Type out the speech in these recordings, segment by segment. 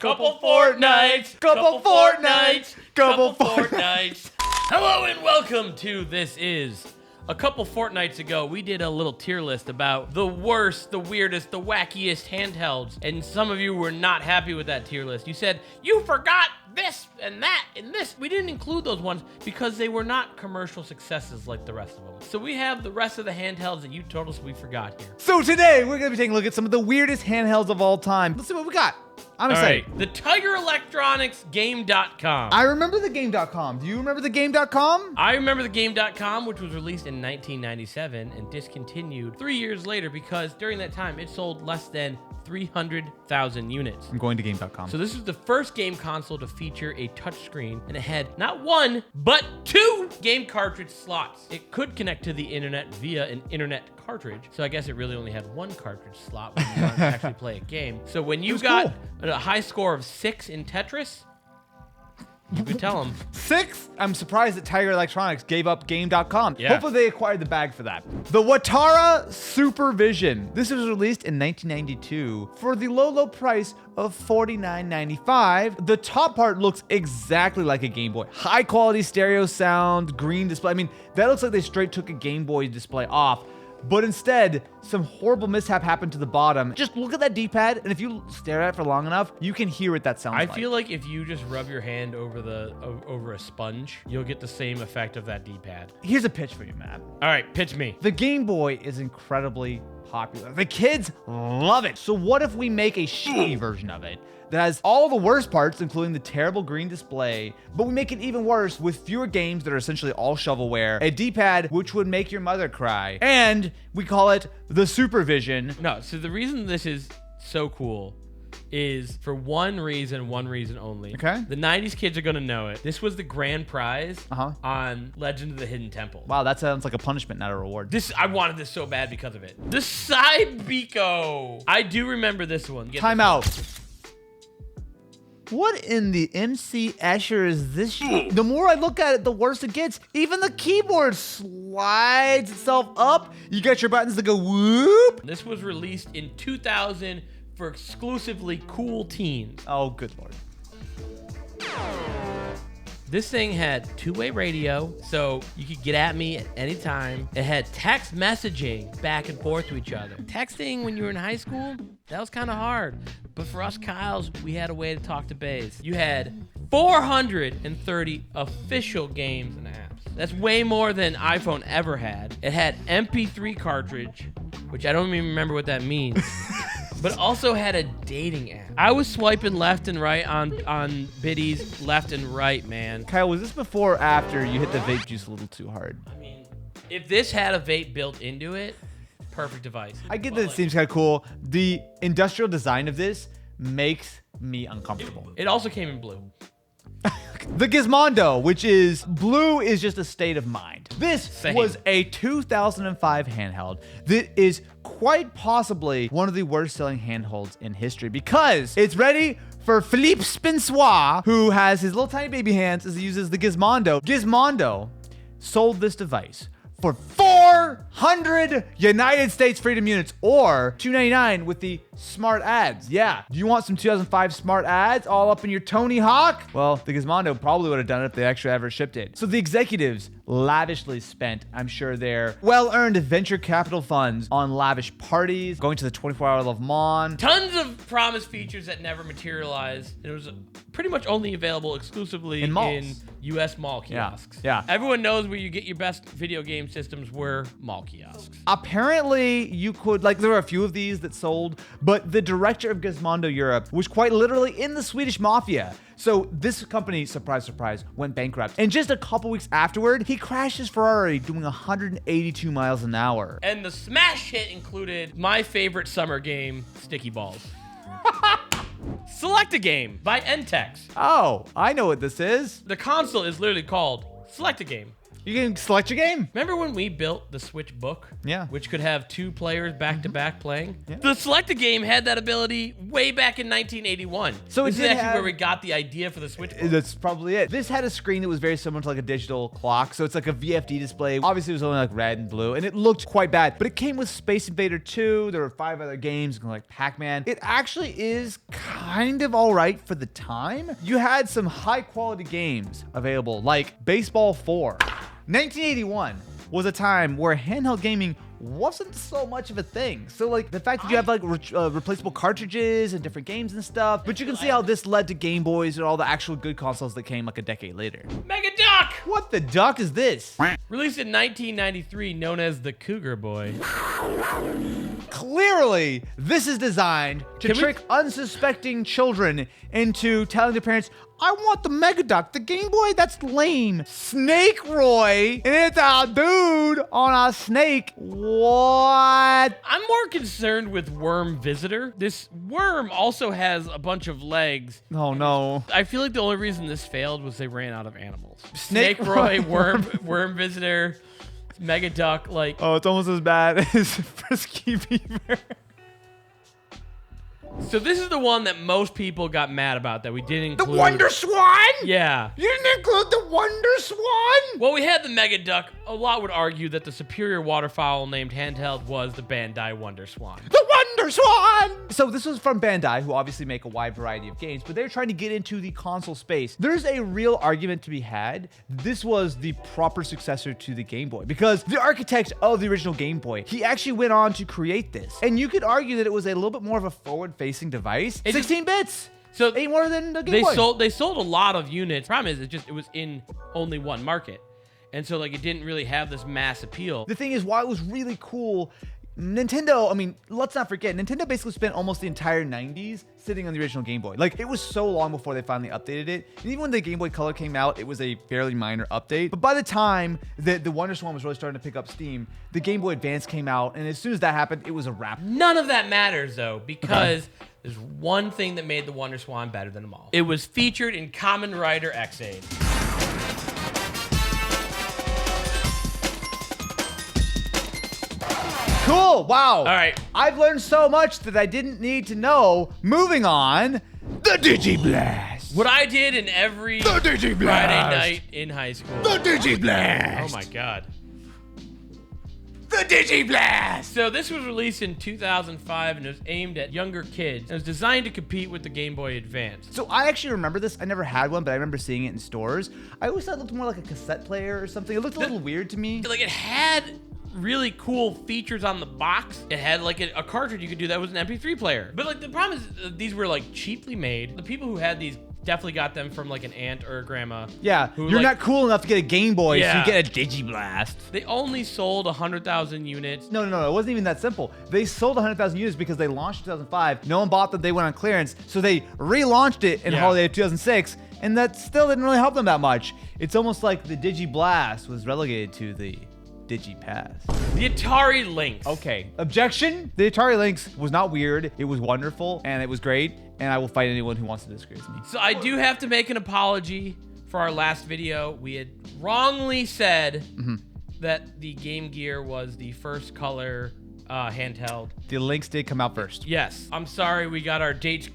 Couple fortnights. Hello and welcome to This Is. A couple fortnights ago, we did a little tier list about the worst, the weirdest, the wackiest handhelds, and some of you were not happy with that tier list. You said, you forgot this and that and this. We didn't include those ones because they were not commercial successes like the rest of them. So we have the rest of the handhelds that you told us we forgot here. So today, we're going to be taking a look at some of the weirdest handhelds of all time. Let's see what we got. I'm excited. All right. The Tiger Electronics Game.com. I remember the Game.com. Do you remember the Game.com? I remember the Game.com, which was released in 1997 and discontinued 3 years later because during that time, it sold less than 300,000 units. I'm going to Game.com. So this was the first game console to feature a touchscreen, and it had not one, but two game cartridge slots. It could connect to the internet via an internet cartridge, so I guess it really only had one cartridge slot when you wanted to actually play a game. So when you got a high score of 6 in Tetris, you could tell them. 6? I'm surprised that Tiger Electronics gave up Game.com. Yeah. Hopefully they acquired the bag for that. The Watara SuperVision. This was released in 1992 for the low price of $49.95. The top part looks exactly like a Game Boy. High quality stereo sound, green display. I mean, that looks like they straight took a Game Boy display off. But instead, some horrible mishap happened to the bottom. Just look at that D-pad, and if you stare at it for long enough, you can hear what that sounds like. I feel like if you just rub your hand over a sponge, you'll get the same effect of that D-pad. Here's a pitch for you, Matt. All right, pitch me. The Game Boy is incredibly popular. The kids love it. So what if we make a shitty version of it that has all the worst parts, including the terrible green display, but we make it even worse with fewer games that are essentially all shovelware, a D-pad which would make your mother cry, and we call it the SuperVision. No, so the reason this is so cool is for one reason only. Okay. The 90s kids are gonna know it. This was the grand prize on Legend of the Hidden Temple. Wow, that sounds like a punishment, not a reward. I wanted this so bad because of it. The Cybiko. I do remember this one. Time out. What in the MC Escher is this shit? The more I look at it, the worse it gets. Even the keyboard slides itself up. You got your buttons that go whoop. This was released in 2000 for exclusively cool teens. Oh, good lord. This thing had two-way radio, so you could get at me at any time. It had text messaging back and forth to each other. Texting when you were in high school, that was kind of hard. But for us Kyles, we had a way to talk to Bays. You had 430 official games and apps. That's way more than iPhone ever had. It had MP3 cartridge, which I don't even remember what that means. But also had a dating app. I was swiping left and right on biddies left and right, man. Kyle, was this before or after you hit the vape juice a little too hard? I mean, if this had a vape built into it, perfect device. I get that it seems kind of cool. The industrial design of this makes me uncomfortable. It also came in blue. The Gizmondo, which is blue, is just a state of mind. This was a 2005 handheld that is quite possibly one of the worst selling handhelds in history because it's ready for Philippe Spensois, who has his little tiny baby hands as he uses the Gizmondo. Gizmondo sold this device for 400 United States Freedom Units or $299 with the smart ads. Yeah. Do you want some 2005 smart ads all up in your Tony Hawk? Well, the Gizmondo probably would have done it if they actually ever shipped it. So the executives lavishly spent, I'm sure, their well-earned venture capital funds on lavish parties, going to the 24-hour Le Mans. Tons of promised features that never materialized. It was pretty much only available exclusively in malls. In U.S. mall kiosks. Yeah. Everyone knows where you get your best video game systems were mall kiosks. Apparently, you could, there were a few of these that sold, but the director of Gizmondo Europe was quite literally in the Swedish mafia. So this company, surprise, surprise, went bankrupt. And just a couple weeks afterward, he crashed his Ferrari doing 182 miles an hour. And the smash hit included my favorite summer game, Sticky Balls. Select a Game by Entex. Oh, I know what this is. The console is literally called Select a Game. You can select your game. Remember when we built the Switch Book? Yeah. Which could have 2 players back-to-back playing? Yeah. The Select a Game had that ability way back in 1981. So this it is did actually have- where we got the idea for the Switch Book. That's probably it. This had a screen that was very similar to like a digital clock. So it's like a VFD display. Obviously, it was only like red and blue, and it looked quite bad. But it came with Space Invader 2. There were 5 other games, like Pac-Man. It actually is kind of all right for the time. You had some high-quality games available, like Baseball 4. 1981 was a time where handheld gaming wasn't so much of a thing. So like the fact that you have like replaceable cartridges and different games and stuff, but you can see how this led to Game Boys and all the actual good consoles that came like a decade later. Mega Duck! What the duck is this? Released in 1993, known as the Cougar Boy. Clearly, this is designed to Can we- trick unsuspecting children into telling their parents, I want the Mega Duck, the Game Boy, that's lame. Snake Roy, and it's a dude on a snake. What? I'm more concerned with Worm Visitor. This worm also has a bunch of legs. Oh no. I feel like the only reason this failed was they ran out of animals. Snake Snake Roy, Roy. Worm Visitor, Mega Duck, like... Oh, it's almost as bad as Frisky Beaver. So this is the one that most people got mad about that we didn't The include. WonderSwan? Yeah. You didn't include the WonderSwan? Well, we had the Mega Duck. A lot would argue that the superior waterfowl named handheld was the BanDai WonderSwan. The WonderSwan! So this was from BanDai, who obviously make a wide variety of games, but they're trying to get into the console space. There's a real argument to be had. This was the proper successor to the Game Boy, because the architect of the original Game Boy, he actually went on to create this. And you could argue that it was a little bit more of a forward-facing device. It 16 bits! So Ain't more than the Game Boy. They sold a lot of units. Problem is, it was in only one market. And so like it didn't really have this mass appeal. The thing is, while it was really cool, Nintendo, I mean, let's not forget, Nintendo basically spent almost the entire 90s sitting on the original Game Boy. Like, it was so long before they finally updated it. And even when the Game Boy Color came out, it was a fairly minor update. But by the time that the WonderSwan was really starting to pick up steam, the Game Boy Advance came out, and as soon as that happened, it was a wrap. None of that matters though, because there's one thing that made the WonderSwan better than them all. It was featured in Kamen Rider X8. Cool, wow. All right. I've learned so much that I didn't need to know. Moving on, the Digiblast. What I did in every The Digiblast. Friday night in high school. The Digiblast. Oh my god. The Digiblast. So this was released in 2005 and it was aimed at younger kids. It was designed to compete with the Game Boy Advance. So I actually remember this. I never had one, but I remember seeing it in stores. I always thought it looked more like a cassette player or something. It looked a little weird to me. Like it had really cool features on the box. It had like a cartridge you could do that was an MP3 player. But like the problem is these were like cheaply made. The people who had these definitely got them from like an aunt or a grandma. Yeah, who, you're like, not cool enough to get a Game Boy, so Yeah. you get a Digiblast. They only sold 100,000 units. No, it wasn't even that simple. They sold 100,000 units because they launched in 2005. No one bought them, they went on clearance. So they relaunched it in Yeah. holiday of 2006, and that still didn't really help them that much. It's almost like the Digiblast was relegated to the Digipass. The Atari Lynx. Okay, objection. The Atari Lynx was not weird. It was wonderful, and it was great, and I will fight anyone who wants to disagree with me. So I do have to make an apology for our last video. We had wrongly said that the Game Gear was the first color handheld. The Lynx did come out first. Yes. I'm sorry we got our dates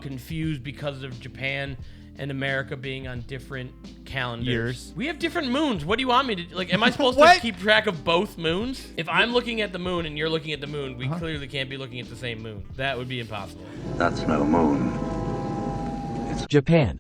confused because of Japan and America being on different calendars. Years. We have different moons. What do you want me to, like, am I supposed to What? keep track of both moons? If I'm looking at the moon and you're looking at the moon, we clearly can't be looking at the same moon. That would be impossible. That's no moon. It's Japan.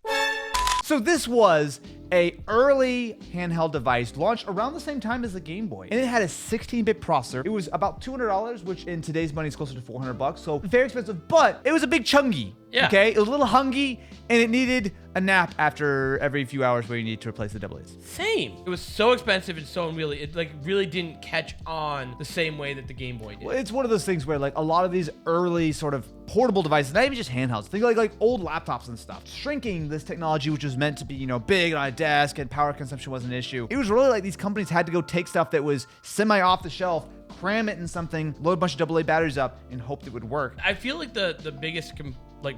So this was a early handheld device launched around the same time as the Game Boy, and it had a 16-bit processor. It was about $200, which in today's money is closer to $400, so very expensive, but it was a big chungy. Yeah. Okay, it was a little hungry, and it needed a nap after every few hours where you need to replace the double A's. Same. It was so expensive and so unwieldy. It like really didn't catch on the same way that the Game Boy did. Well, it's one of those things where like a lot of these early sort of portable devices, not even just handhelds, think like old laptops and stuff, shrinking this technology, which was meant to be, you know, big on a desk and power consumption was an issue. It was really like these companies had to go take stuff that was semi off the shelf, cram it in something, load a bunch of AA batteries up, and hope it would work. I feel like the biggest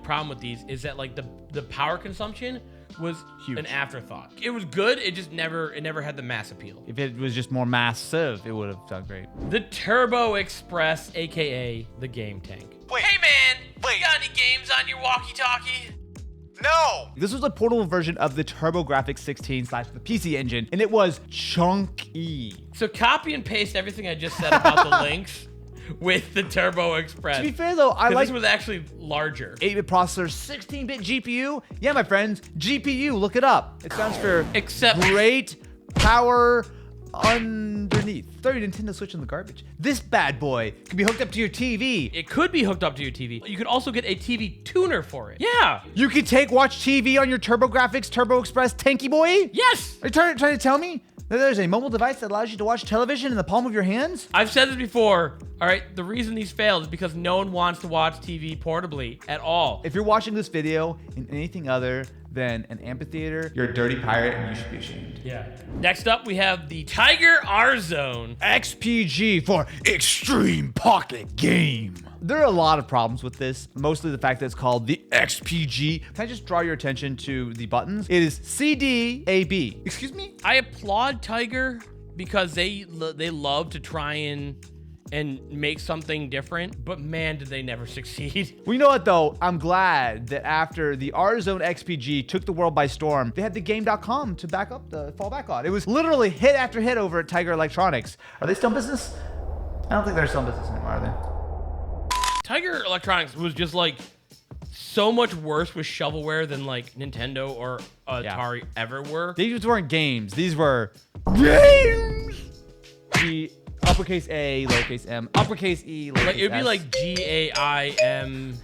problem with these is that like the power consumption was Huge. an afterthought. It was good. It never had the mass appeal. If it was just more massive, it would have done great. The TurboXpress, aka the game tank. Wait. Hey man, Wait. you got any games on your walkie-talkie? No! This was a portable version of the TurboGrafx 16 / the PC Engine, and it was chunky. So copy and paste everything I just said about the Lynx with the TurboXpress. To be fair though, I like this was actually larger. 8-bit processor, 16-bit GPU. Yeah, my friends, GPU, look it up. It stands for Except- great power underneath. Throw your Nintendo Switch in the garbage. This bad boy can be hooked up to your TV. It could be hooked up to your TV. You could also get a TV tuner for it. Yeah. You could watch TV on your TurboGrafx TurboXpress tanky boy? Yes. Are you trying to tell me that there's a mobile device that allows you to watch television in the palm of your hands? I've said this before. All right. The reason these failed is because no one wants to watch TV portably at all. If you're watching this video in anything other than an amphitheater, you're a dirty pirate and you should be ashamed. Yeah. Next up, we have the Tiger R-Zone. XPG for Extreme Pocket Game. There are a lot of problems with this, mostly the fact that it's called the XPG. Can I just draw your attention to the buttons? It is CDAB. Excuse me? I applaud Tiger because they love to try and make something different, but man, did they never succeed. Well, you know what though? I'm glad that after the R-Zone XPG took the world by storm, they had the Game.com to fall back on. It was literally hit after hit over at Tiger Electronics. Are they still in business? I don't think they're still in business anymore, are they? Tiger Electronics was just like so much worse with shovelware than like Nintendo or Atari ever were. These weren't games. These were games. The uppercase A, lowercase m, uppercase E, lowercase Like it'd be s. like GAIMS.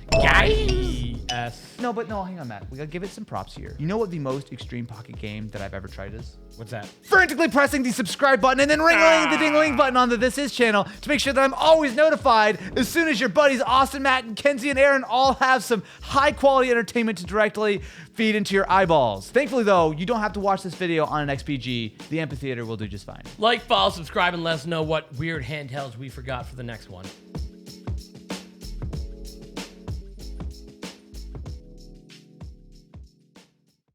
No, but no, hang on, Matt. We gotta give it some props here. You know what the most extreme pocket game that I've ever tried is? What's that? Frantically pressing the subscribe button and then ring-a-ling the ding-a-ling button on the This Is channel to make sure that I'm always notified as soon as your buddies Austin, Matt, and Kinsey and Aaron all have some high-quality entertainment to directly feed into your eyeballs. Thankfully, though, you don't have to watch this video on an XPG. The amphitheater will do just fine. Like, follow, subscribe, and let us know what weird handhelds we forgot for the next one.